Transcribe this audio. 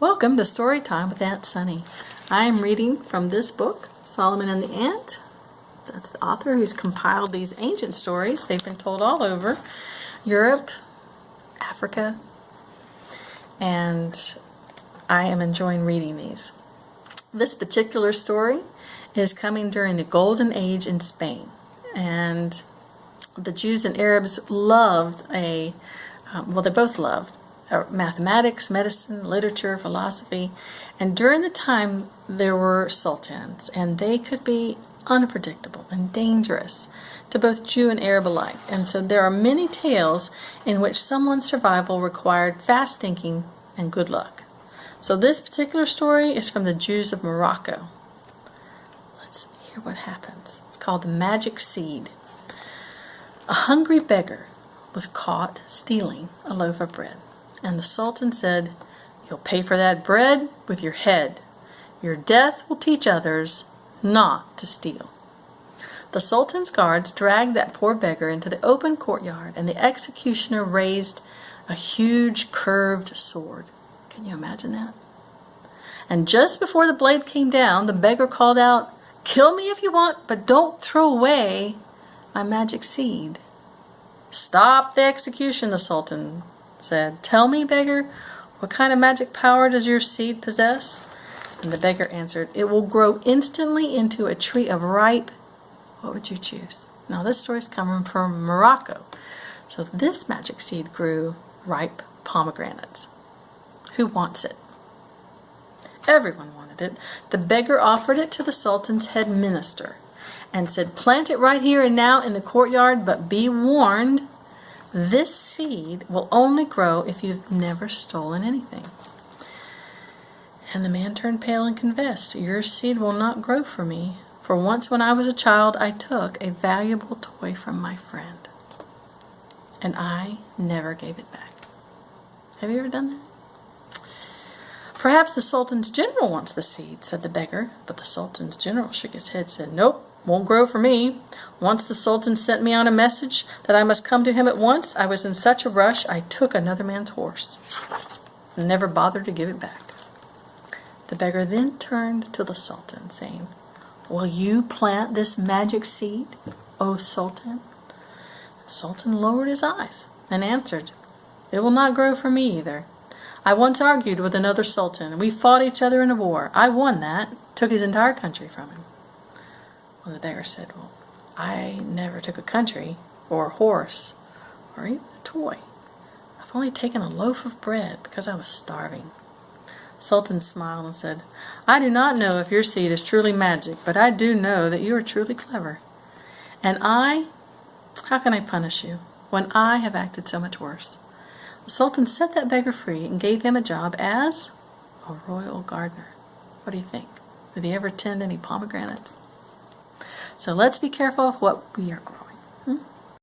Welcome to Story Time with Aunt Sunny. I am reading from this book, Solomon and the Ant. That's the author who's compiled these ancient stories. They've been told all over Europe, Africa, and I am enjoying reading these. This particular story is coming during the Golden Age in Spain, and the Jews and Arabs loved they both loved mathematics, medicine, literature, philosophy, and during the time there were sultans, and they could be unpredictable and dangerous to both Jew and Arab alike. And so there are many tales in which someone's survival required fast thinking and good luck. So this particular story is from the Jews of Morocco. Let's hear what happens. It's called The Magic Seed. A hungry beggar was caught stealing a loaf of bread. And the Sultan said, "You'll pay for that bread with your head. Your death will teach others not to steal." The Sultan's guards dragged that poor beggar into the open courtyard, and the executioner raised a huge curved sword. Can you imagine that? And just before the blade came down, the beggar called out, "Kill me if you want, but don't throw away my magic seed." "Stop the execution," the Sultan said. "Tell me, beggar, what kind of magic power does your seed possess?" And the beggar answered, "It will grow instantly into a tree of ripe," what would you choose? Now this story is coming from Morocco. So this magic seed grew ripe pomegranates. Who wants it? Everyone wanted it. The beggar offered it to the Sultan's head minister and said, "Plant it right here and now in the courtyard, but be warned, this seed will only grow if you've never stolen anything." And the man turned pale and confessed, "Your seed will not grow for me, for once when I was a child I took a valuable toy from my friend, and I never gave it back." Have you ever done that? "Perhaps the Sultan's general wants the seed," said the beggar, but the Sultan's general shook his head and said, "Nope. Won't grow for me. Once the Sultan sent me on a message that I must come to him at once. I was in such a rush I took another man's horse and never bothered to give it back." The beggar then turned to the Sultan, saying, "Will you plant this magic seed, O Sultan?" The Sultan lowered his eyes and answered, "It will not grow for me either. I once argued with another Sultan, and we fought each other in a war. I won that, took his entire country from him." Well, the beggar said, "Well, I never took a country, or a horse, or even a toy. I've only taken a loaf of bread because I was starving." Sultan smiled and said, "I do not know if your seed is truly magic, but I do know that you are truly clever. And how can I punish you when I have acted so much worse?" The Sultan set that beggar free and gave him a job as a royal gardener. What do you think? Did he ever tend any pomegranates? So let's be careful of what we are growing.